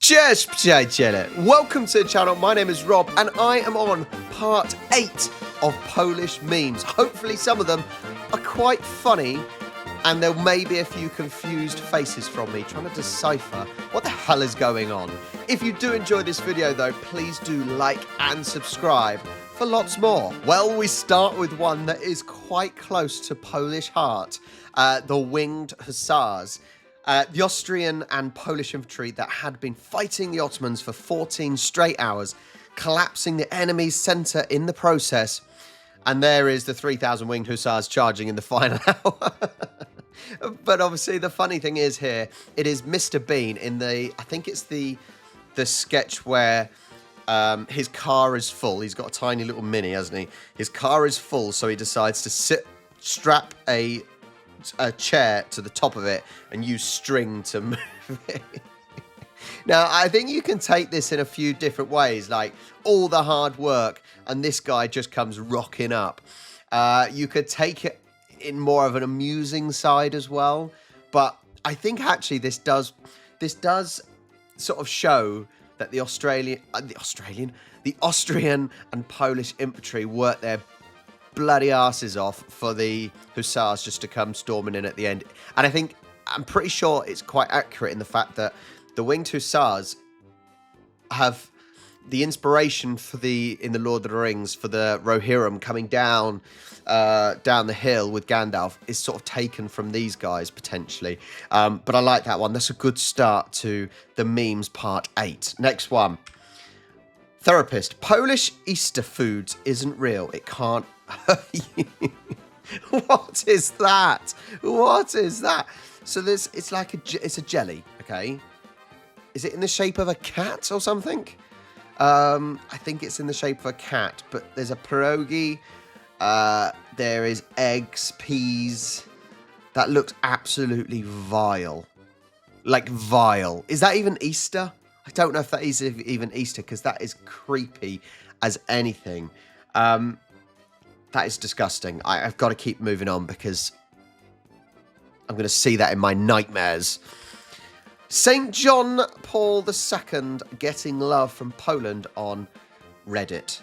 Cheers, Pt.8. Welcome to the channel. My name is Rob, and I am on part 8 of Polish memes. Hopefully some of them are quite funny, and there may be a few confused faces from me trying to decipher what the hell is going on. If you do enjoy this video though, please do like and subscribe for lots more. Well, we start with one that is quite close to Polish heart, the Winged Hussars. The Austrian and Polish infantry that had been fighting the Ottomans for 14 straight hours, collapsing the enemy's centre in the process. And there is the 3,000 Winged Hussars charging in the final hour. But obviously the funny thing is here, it is Mr. Bean in the, I think it's the sketch where his car is full. He's got a tiny little Mini, hasn't he? His car is full, so he decides to strap a chair to the top of it and use string to move it. Now, I think you can take this in a few different ways, like all the hard work and this guy just comes rocking up. You could take it in more of an amusing side as well, but I think actually this does sort of show that the Austrian and Polish infantry worked their bloody asses off for the Hussars just to come storming in at the end. And I'm pretty sure it's quite accurate in the fact that the Winged Hussars have the inspiration for in the Lord of the Rings for the Rohirrim coming down the hill with Gandalf is sort of taken from these guys potentially. But I like that one. That's a good start to the memes part 8. Next one. Therapist. Polish Easter foods isn't real. It can't. What is that? What is that? So it's like it's a jelly, okay? Is it in the shape of a cat or something? I think it's in the shape of a cat, but there's a pierogi, there is eggs, peas. That looks absolutely vile. Like vile. Is that even Easter? I don't know if that is even Easter, because that is creepy as anything. That is disgusting. I've got to keep moving on because I'm going to see that in my nightmares. St. John Paul II getting love from Poland on Reddit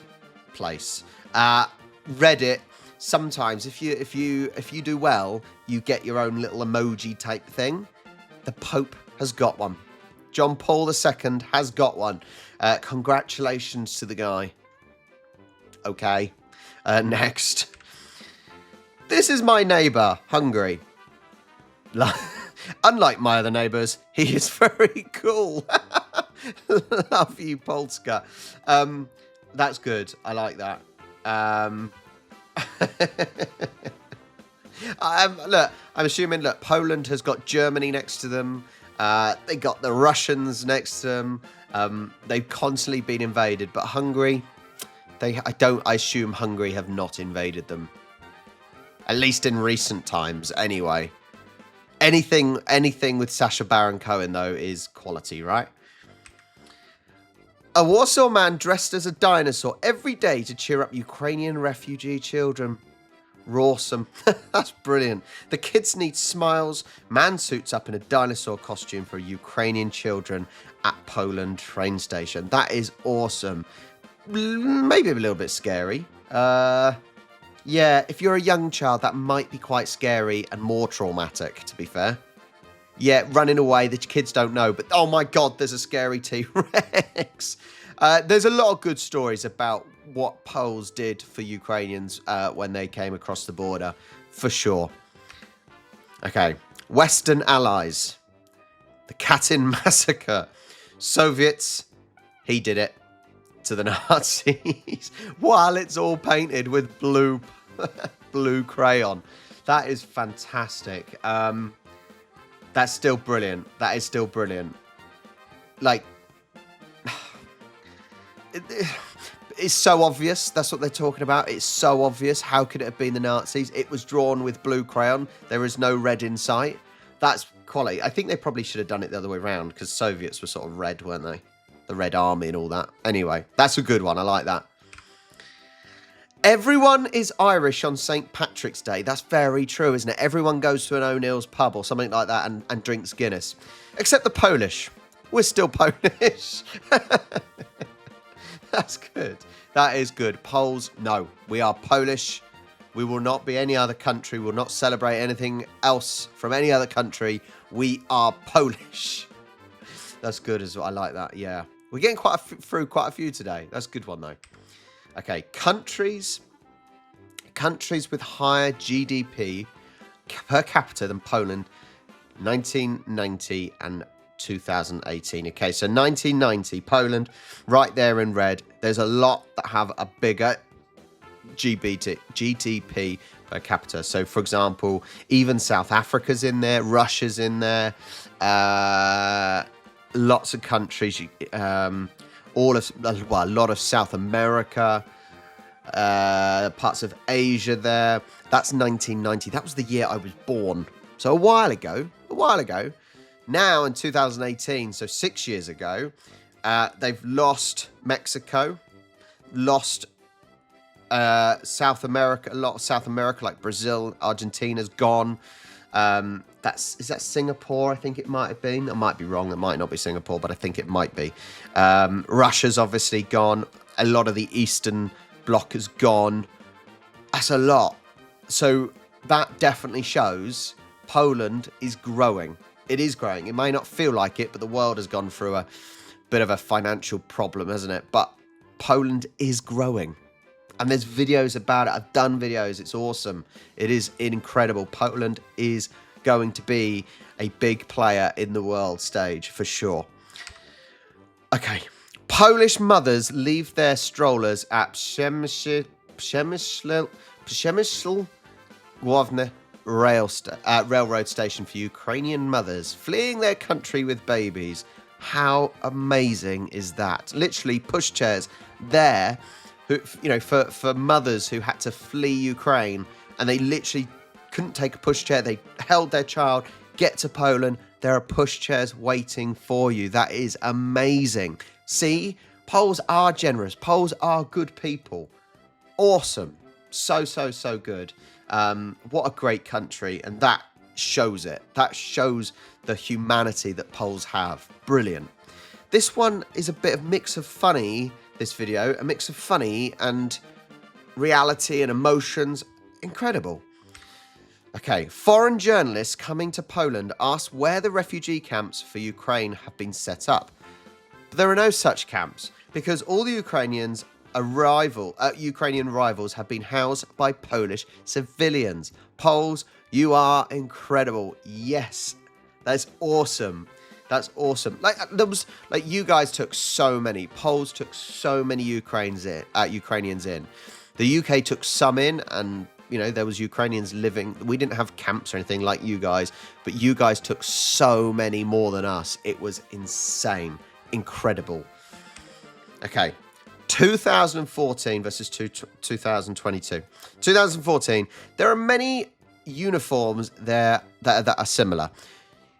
place. Reddit, sometimes if you do well, you get your own little emoji type thing. The Pope has got one. John Paul II has got one. Congratulations to the guy. Okay. Next. This is my neighbour, Hungary. Unlike my other neighbours, he is very cool. Love you, Polska. That's good. I like that. Look, I'm assuming, Poland has got Germany next to them. They got the Russians next to them. They've constantly been invaded, but Hungary... I assume Hungary have not invaded them. At least in recent times, anyway. Anything with Sacha Baron Cohen, though, is quality, right? A Warsaw man dressed as a dinosaur every day to cheer up Ukrainian refugee children. Rawsome. That's brilliant. The kids need smiles. Man suits up in a dinosaur costume for Ukrainian children at Poland train station. That is awesome. Maybe a little bit scary. Yeah, if you're a young child, that might be quite scary and more traumatic, to be fair. Yeah, running away, the kids don't know, but oh my god, there's a scary T-Rex. There's a lot of good stories about what Poles did for Ukrainians when they came across the border, for sure. Okay, Western allies. The Caten Massacre. Soviets, he did it to the Nazis while it's all painted with blue crayon. That is fantastic. That's still brilliant. That is still brilliant. Like, it's so obvious. That's what they're talking about. It's so obvious. How could it have been the Nazis? It was drawn with blue crayon. There is no red in sight. That's quality. I think they probably should have done it the other way around, because Soviets were sort of red, weren't they? The Red Army and all that. Anyway, that's a good one. I like that. Everyone is Irish on St. Patrick's Day. That's very true, isn't it? Everyone goes to an O'Neill's pub or something like that and drinks Guinness. Except the Polish. We're still Polish. That's good. That is good. Poles, no. We are Polish. We will not be any other country. We will not celebrate anything else from any other country. We are Polish. That's good as well. I like that, yeah. We're getting through quite a few today. That's a good one, though. Okay, countries with higher GDP per capita than Poland, 1990 and 2018. Okay, so 1990, Poland, right there in red. There's a lot that have a bigger GDP per capita. So, for example, even South Africa's in there, Russia's in there, lots of countries, a lot of South America, parts of Asia there. That's 1990. That was the year I was born. So a while ago. Now in 2018, so 6 years ago, they've lost Mexico, lost South America, a lot of South America, like Brazil, Argentina's gone. Is that Singapore? I think it might have been. I might be wrong. It might not be Singapore, but I think it might be. Russia's obviously gone. A lot of the Eastern Bloc has gone. That's a lot. So that definitely shows Poland is growing. It is growing. It may not feel like it, but the world has gone through a bit of a financial problem, hasn't it? But Poland is growing. And there's videos about it. I've done videos. It's awesome. It is incredible. Poland is going to be a big player in the world stage for sure. Okay. Polish mothers leave their strollers at Przemysl Główny railroad station for Ukrainian mothers fleeing their country with babies. How amazing is that? Literally pushchairs there, for mothers who had to flee Ukraine, and they literally couldn't take a pushchair. They held their child, get to Poland. There are pushchairs waiting for you. That is amazing. See, Poles are generous. Poles are good people. Awesome. So good. What a great country. And that shows it. That shows the humanity that Poles have. Brilliant. This one is a bit of mix of funny, this video. A mix of funny and reality and emotions. Incredible. Okay. Foreign journalists coming to Poland asked where the refugee camps for Ukraine have been set up. But there are no such camps because all the Ukrainian rivals have been housed by Polish civilians. Poles, you are incredible. Yes, that's awesome. That's awesome. You guys took so many. Poles took so many Ukrainians in. The UK took some in, and there was Ukrainians living. We didn't have camps or anything like you guys, but you guys took so many more than us. It was insane. Incredible. Okay. 2014 versus 2022. 2014, there are many uniforms there that are similar.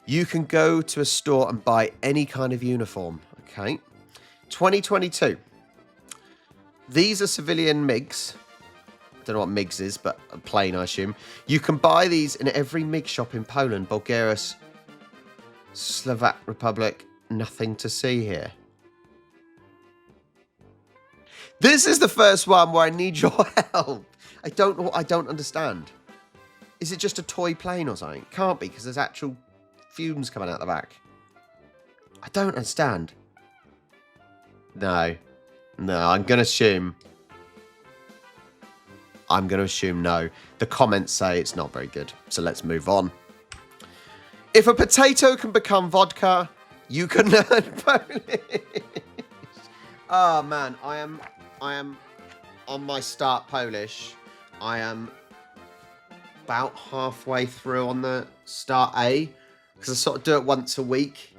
You can go to a store and buy any kind of uniform. Okay. 2022. These are civilian Migs. I don't know what Migs is, but a plane, I assume. You can buy these in every Mig shop in Poland, Bulgaria, Slovak Republic. Nothing to see here. This is the first one where I need your help. I don't understand. Is it just a toy plane or something? Can't be, because there's actual fumes coming out the back. I don't understand. No, I'm going to assume no. The comments say it's not very good. So let's move on. If a potato can become vodka, you can learn Polish. Oh man, I am on my start Polish. I am about halfway through on the start A, because I sort of do it once a week.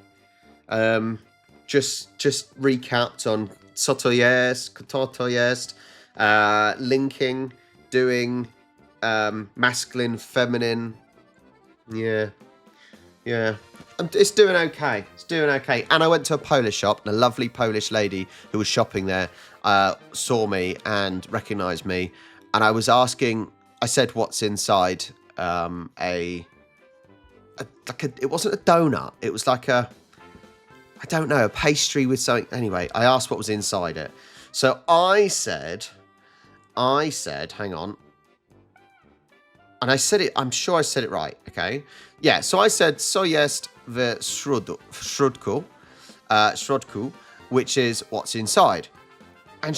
Just recapped on co to jest, linking, doing masculine, feminine. Yeah. It's doing okay. And I went to a Polish shop, and a lovely Polish lady who was shopping there saw me and recognised me. And I was asking, I said, what's inside it wasn't a donut. It was like I don't know, a pastry with something. Anyway, I asked what was inside it. So I said, hang on. And I said it, I'm sure I said it right, okay? Yeah, so I said, co jest w środku, which is what's inside. And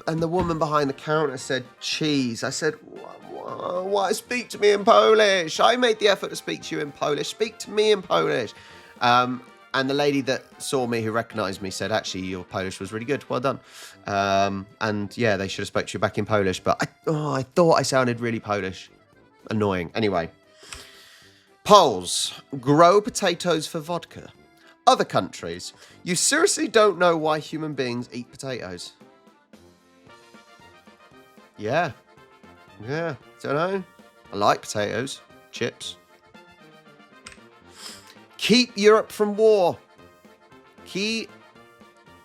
and the woman behind the counter said, cheese. I said, why speak to me in Polish? I made the effort to speak to you in Polish. Speak to me in Polish. And the lady that saw me, who recognised me, said, actually, your Polish was really good. Well done. And yeah, they should have spoke to you back in Polish. But I thought I sounded really Polish. Annoying. Anyway. Poles grow potatoes for vodka. Other countries. You seriously don't know why human beings eat potatoes? Yeah. Yeah. Don't know. I like potatoes. Chips. Keep Europe from war. Keep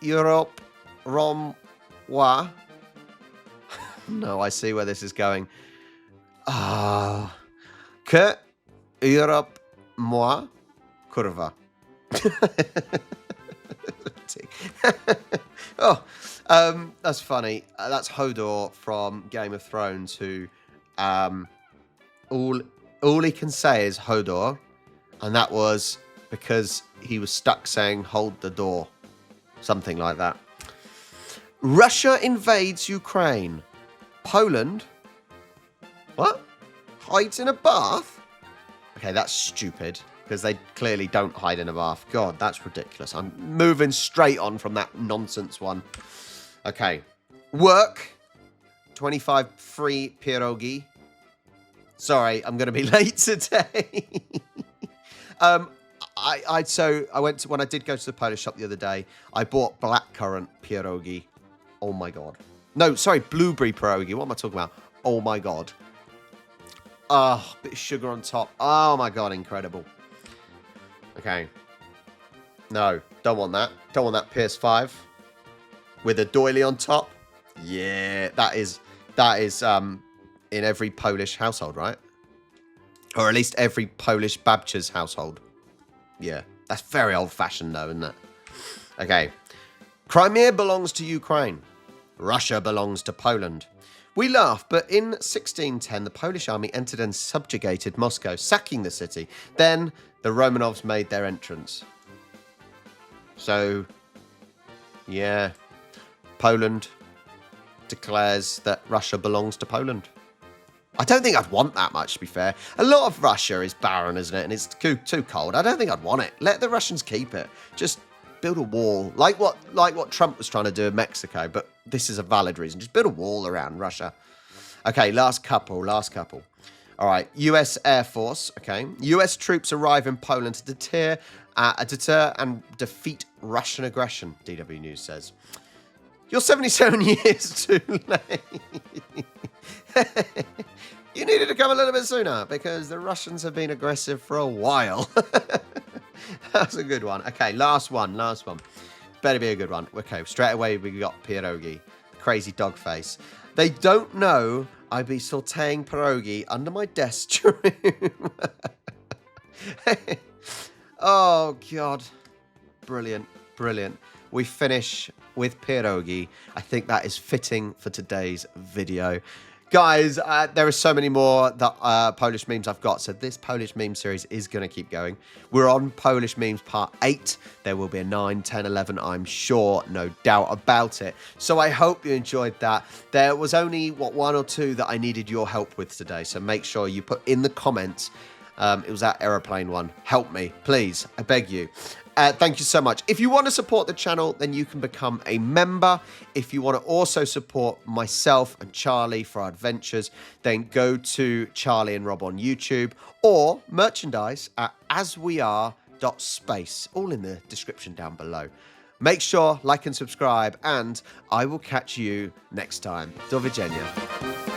Europe from war. No, I see where this is going. Que Europe moi kurwa. Oh, that's funny. That's Hodor from Game of Thrones, who all he can say is Hodor, and that was because he was stuck saying hold the door, something like that. Russia invades Ukraine. Poland, what? Hides in a bath? Okay, that's stupid, because they clearly don't hide in a bath. God, that's ridiculous. I'm moving straight on from that nonsense one. Okay. Work. 25 free Perogi. Sorry, I'm going to be late today. When I did go to the Polish shop the other day, I bought blackcurrant Perogi. Oh my God. No, sorry, blueberry Perogi. What am I talking about? Oh my God. Oh, bit of sugar on top. Oh my God, incredible. Okay. No, don't want that. Don't want that PS5 with a doily on top. Yeah, that is in every Polish household, right? Or at least every Polish babcia's household. Yeah, that's very old-fashioned though, isn't it? Okay. Crimea belongs to Ukraine. Russia belongs to Poland. We laugh, but in 1610, the Polish army entered and subjugated Moscow, sacking the city. Then the Romanovs made their entrance. So, yeah, Poland declares that Russia belongs to Poland. I don't think I'd want that much, to be fair. A lot of Russia is barren, isn't it? And it's too cold. I don't think I'd want it. Let the Russians keep it. Just build a wall, like what Trump was trying to do in Mexico, but this is a valid reason. Just build a wall around Russia. Okay, last couple. All right, U.S. Air Force, okay. U.S. troops arrive in Poland to deter and defeat Russian aggression, DW News says. You're 77 years too late. You needed to come a little bit sooner, because the Russians have been aggressive for a while. That's a good one. Okay, last one. Better be a good one. Okay, straight away we got Perogi. Crazy dog face. They don't know I'd be sauteing Perogi under my desk during... Oh, God. Brilliant. We finish with Perogi. I think that is fitting for today's video. Guys, there are so many more that Polish memes I've got, so this Polish meme series is going to keep going. We're on Polish memes part 8. There will be a 9, 10, 11, I'm sure, no doubt about it. So I hope you enjoyed that. There was only, 1 or 2 that I needed your help with today, so make sure you put in the comments. It was that aeroplane one. Help me, please. I beg you. Thank you so much. If you want to support the channel, then you can become a member. If you want to also support myself and Charlie for our adventures, then go to Charlie and Rob on YouTube, or merchandise at asweare.space, all in the description down below. Make sure, like and subscribe, and I will catch you next time. Do widzenia.